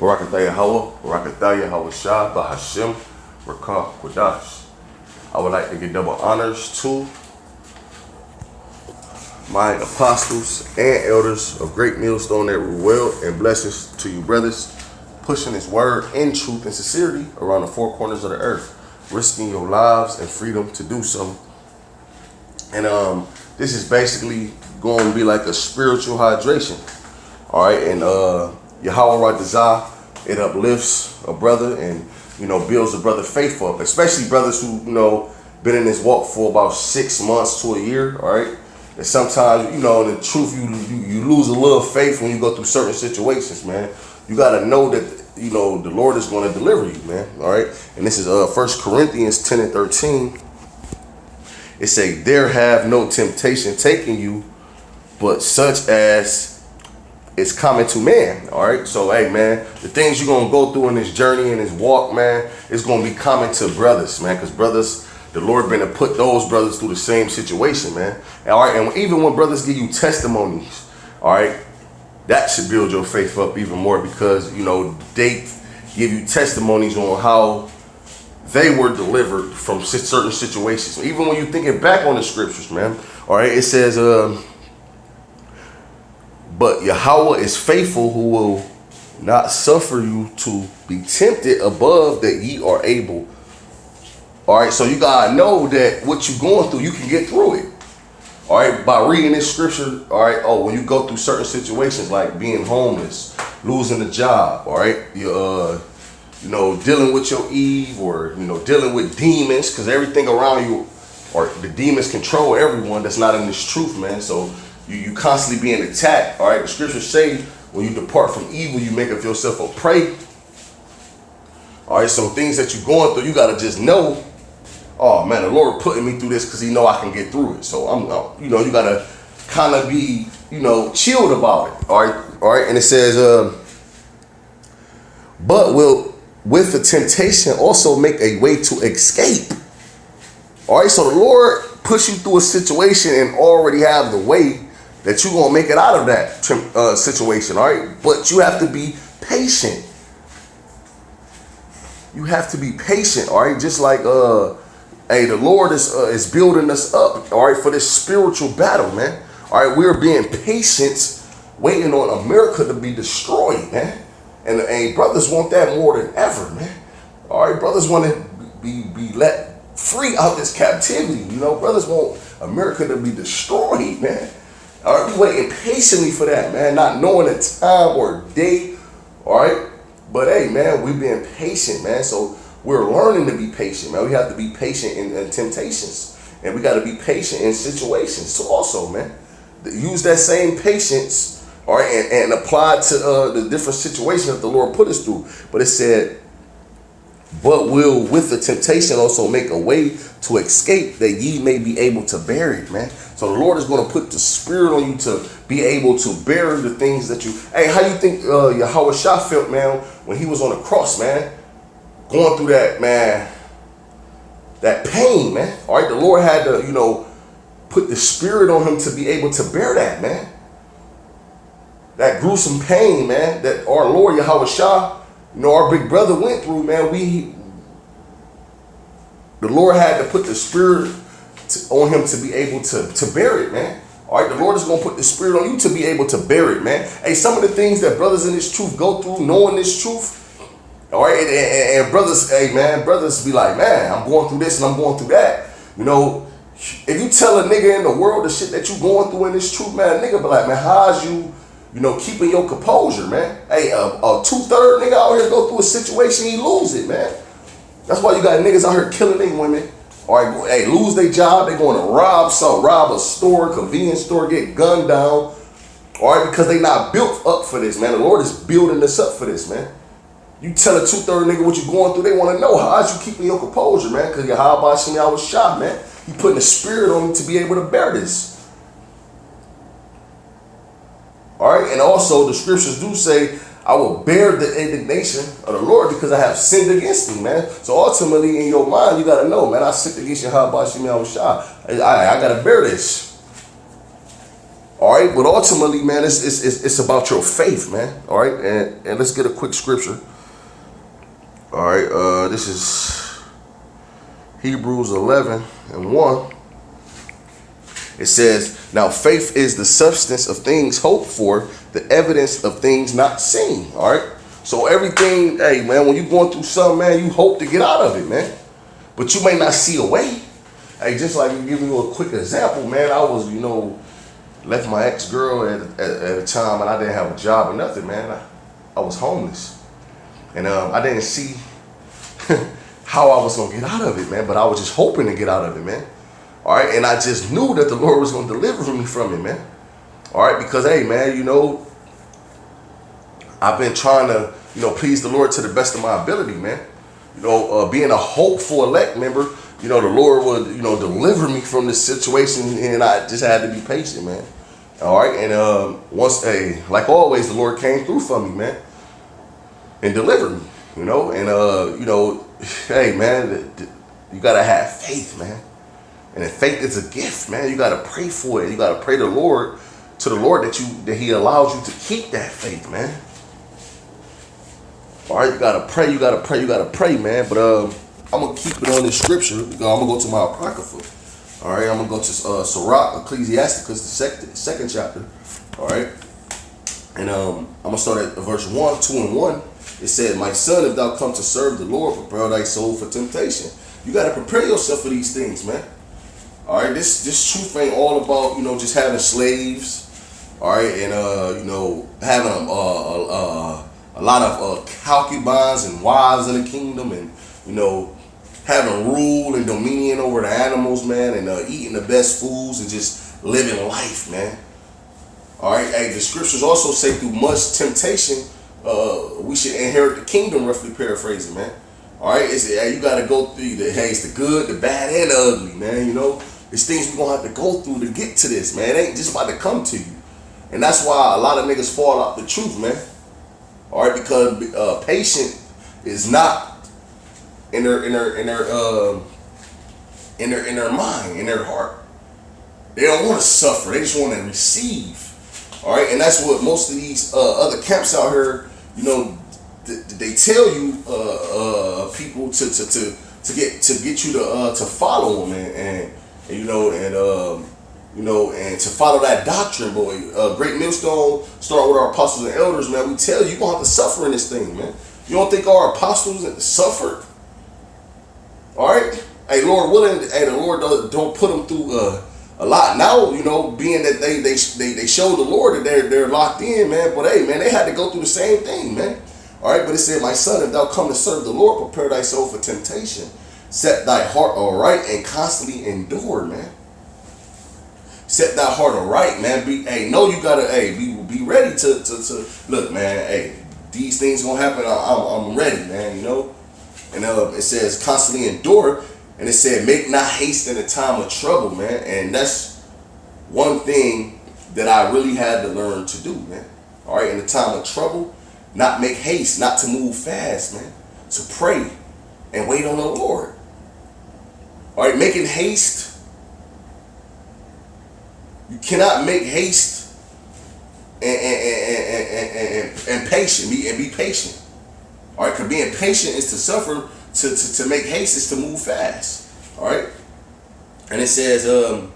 Barakatah Yahweh, Barakatah Yahweh Shah, Bahashim, Rakah Kodash. I would like to give double honors to my apostles and elders of Great Millstone that were well, and blessings to you brothers, pushing his word in truth and sincerity around the four corners of the earth, risking your lives and freedom to do so. And this is basically going to be like a spiritual hydration. All right, and Yahweh Radazah, it uplifts a brother and, builds a brother faithful up, especially brothers who, been in this walk for about 6 months to a year. All right, and sometimes, in the truth, you lose a little faith when you go through certain situations, man. You got to know that, the Lord is going to deliver you, man. All right, and this is 1 Corinthians 10 and 13. It say, there have no temptation taken you, but such as is common to man. All right, so hey, man, the things you're gonna go through in this journey, in this walk, man, it's gonna be common to brothers, man, because brothers, the Lord been to put those brothers through the same situation, man. All right, and even when brothers give you testimonies, all right, that should build your faith up even more, because they give you testimonies on how they were delivered from certain situations. Even when you thinking back on the scriptures, man, all right, it says, but Yahweh is faithful, who will not suffer you to be tempted above that ye are able. All right, so you gotta know that what you're going through, you can get through it. All right, by reading this scripture. All right, when you go through certain situations like being homeless, losing a job, all right, you dealing with your Eve, or dealing with demons, because everything around you, or the demons control everyone that's not in this truth, man. So you constantly being attacked. All right, the scriptures say when you depart from evil, you make of yourself a prey. All right, so things that you're going through, you gotta just know, oh man, the Lord putting me through this because He know I can get through it. So I'm, you gotta kind of be, chilled about it. All right, and it says, but will with the temptation also make a way to escape. All right, so the Lord push you through a situation and already have the way that you're going to make it out of that situation, all right? But you have to be patient. You have to be patient, all right? Just like, the Lord is building us up, all right, for this spiritual battle, man. All right, we're being patient, waiting on America to be destroyed, man. And brothers want that more than ever, man. All right, brothers want to be let free out this captivity. Brothers want America to be destroyed, man. All right, we waiting patiently for that, man, not knowing a time or day. All right, but hey, man, we being patient, man. So we're learning to be patient, man. We have to be patient in temptations, and we got to be patient in situations. So also, man, use that same patience, all right, and apply it to the different situations that the Lord put us through. But it said, but will with the temptation also make a way to escape, that ye may be able to bear it, man. So the Lord is going to put the spirit on you to be able to bear the things that you. Hey, how you think Yahweh Shah felt, man, when He was on the cross, man, going through that, man, that pain, man. All right, the Lord had to, put the spirit on Him to be able to bear that, man. That gruesome pain, man, that our Lord Yahweh Shah, our big brother went through, man. The Lord had to put the spirit on Him to be able to bear it, man. All right, the Lord is going to put the spirit on you to be able to bear it, man. Hey, some of the things that brothers in this truth go through, knowing this truth, all right, and brothers, hey, man, brothers be like, man, I'm going through this and I'm going through that. If you tell a nigga in the world the shit that you going through in this truth, man, a nigga be like, man, how's you, keeping your composure, man? Hey, a 2/3 nigga out here go through a situation, he lose it, man. That's why you got niggas out here killing their women. All right, hey, lose their job. They going to rob a store, convenience store, get gunned down. All right, because they not built up for this, man. The Lord is building us up for this, man. You tell a 2/3 nigga what you going through, they want to know how's you keeping your composure, man. Because your how about Shemi, I was shot, man. He putting the spirit on you to be able to bear this. All right, and also the scriptures do say, I will bear the indignation of the Lord because I have sinned against Him, man. So ultimately, in your mind, you got to know, man, I sinned against you. How about Shemi, I was shot. I got to bear this. All right, and also the scriptures do say, I will bear the indignation of the Lord because I have sinned against Him, man. So ultimately, in your mind, you got to know, man, I sinned against you. How about Shemi, I was shot. I got to bear this. All right, but ultimately, man, it's about your faith, man. All right, and let's get a quick scripture. All right, this is Hebrews 11:1. It says, now faith is the substance of things hoped for, the evidence of things not seen. All right, so everything, hey, man, when you're going through something, man, you hope to get out of it, man, but you may not see a way. Hey, just like giving you a quick example, man, I was, left my ex-girl at a time and I didn't have a job or nothing, man. I was homeless. And I didn't see how I was going to get out of it, man. But I was just hoping to get out of it, man. All right. And I just knew that the Lord was going to deliver me from it, man. All right. Because, hey, man, I've been trying to, please the Lord to the best of my ability, man. Being a hopeful elect member, the Lord would, deliver me from this situation, and I just had to be patient, man. All right, and like always, the Lord came through for me, man, and delivered me, hey, man, you gotta have faith, man, and faith is a gift, man. You gotta pray for it. You gotta pray to the Lord that He allows you to keep that faith, man. All right, you gotta pray, man. But I'm going to keep it on this scripture because I'm going to go to my Apocrypha. All right, I'm going to go to Sirach, Ecclesiasticus, the second chapter. All right, and I'm going to start at verse 1, 2, and 1. It said, my son, if thou come to serve the Lord, prepare thy soul for temptation. You got to prepare yourself for these things, man. All right, this truth ain't all about, just having slaves. All right, and, having a lot of concubines and wives in the kingdom, and, having rule and dominion over the animals, man, and eating the best foods and just living life, man. All right, hey, the scriptures also say through much temptation, we should inherit the kingdom, roughly paraphrasing, man. All right, you got to go through it's the good, the bad, and the ugly, man. There's things we're going to have to go through to get to this, man. It ain't just about to come to you. And that's why a lot of niggas fall out the truth, man. All right, because patient is not in their mind, in their heart. They don't want to suffer. They just want to receive. All right, and that's what most of these other camps out here, they tell you people to get you to follow them and to follow that doctrine, boy. Great millstone start with our apostles and elders, man. We tell you, you're gonna have to suffer in this thing, man. You don't think our apostles suffered? All right, hey, Lord willing, hey, the Lord don't put them through a lot now. Being that they showed the Lord that they're locked in, man. But hey, man, they had to go through the same thing, man. All right, but it said, my son, if thou come to serve the Lord, prepare thy soul for temptation. Set thy heart aright and constantly endure, man. Set thy heart aright, man. You gotta, be ready to look, man. Hey, these things gonna happen. I'm ready, man. And it says constantly endure, and it said make not haste in a time of trouble, man. And that's one thing that I really had to learn to do, man. All right, in the time of trouble, not make haste, not to move fast, man. To pray and wait on the Lord. All right, making haste. You cannot make haste and patient. Be patient. All right, because being patient is to suffer. To make haste is to move fast. All right, and it says, I'm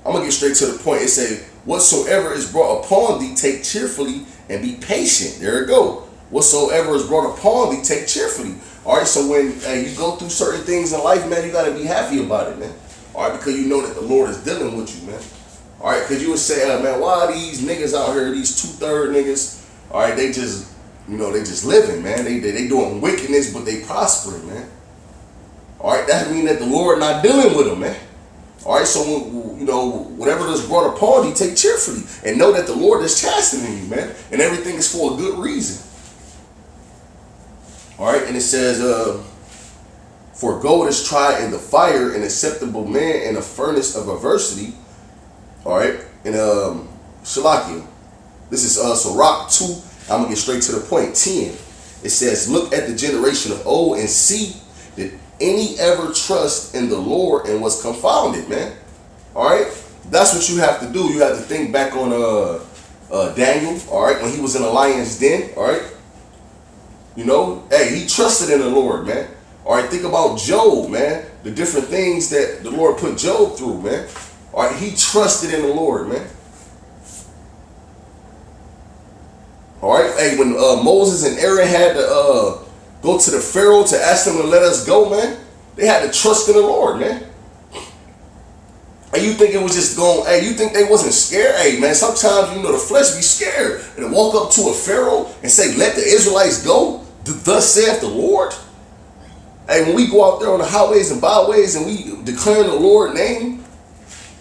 gonna get straight to the point. It says, whatsoever is brought upon thee, take cheerfully and be patient. There it go. Whatsoever is brought upon thee, take cheerfully. All right, so when you go through certain things in life, man, you gotta be happy about it, man. All right, because you know that the Lord is dealing with you, man. All right, because you would say, man, why are these niggas out here, these 2/3 niggas? All right, they just, they just living, man. They doing wickedness, but they prospering, man. All right, that means that the Lord not dealing with them, man. All right, so whatever is brought upon you, take cheerfully and know that the Lord is chastening you, man, and everything is for a good reason. All right, and it says, for gold is tried in the fire, an acceptable man in a furnace of adversity. All right, and Shalakia, this is Sirach 2. I'm gonna get straight to the point. 10. It says, look at the generation of old and see that any ever trust in the Lord and was confounded, man. All right, That's what you have to do. You have to think back on Daniel, all right, when he was in the lion's den, all right. You know, hey, he trusted in the Lord, man. All right, think about Job, man. The different things that the Lord put Job through, man. All right, he trusted in the Lord, man. All right, hey, when Moses and Aaron had to go to the Pharaoh to ask him to let us go, man, they had to trust in the Lord, man. And you think it was just going, hey, you think they wasn't scared? Hey, man, sometimes, you know, the flesh be scared. And to walk up to a Pharaoh and say, let the Israelites go, thus saith the Lord. Hey, when we go out there on the highways and byways and we declaring the Lord's name,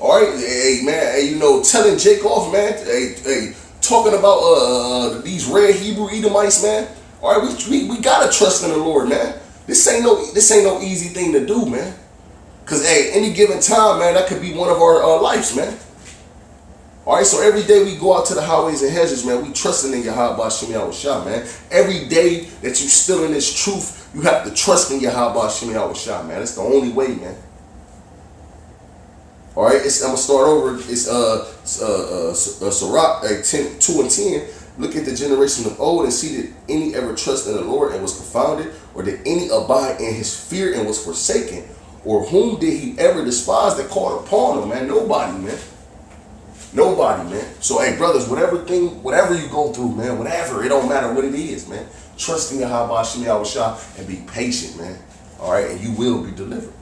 all right, hey, man, hey, you know, telling Jake off, man, hey, talking about these red Hebrew Edomites, man. All right, we gotta trust in the Lord, man. This ain't no easy thing to do, man. Cause hey, any given time, man, that could be one of our lives, man. All right, so every day we go out to the highways and hedges, man, we trusting in Yahweh Shem Yahushua, man. Every day that you still in this truth, you have to trust in Yahweh Shem Yahushua, man. It's the only way, man. All right, I'm gonna start over. It's Sirach 2 and 10. Look at the generation of old and see did any ever trust in the Lord and was confounded, or did any abide in his fear and was forsaken, or whom did he ever despise that called upon him, man? Nobody, man. Nobody, man. So, hey, brothers, whatever you go through, man, whatever, it don't matter what it is, man. Trust in Yahweh Shem Yahushua and be patient, man. All right, and you will be delivered.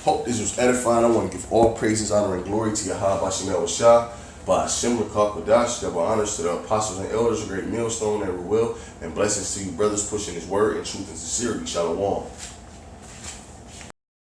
Hope this was edifying. I want to give all praises, honor, and glory to Yahweh Shem Yahushua. By Hashem Rakakadash, double honors to the apostles and elders, a great millstone, and will, and blessings to you, brothers, pushing his word in truth and sincerity. Shalom.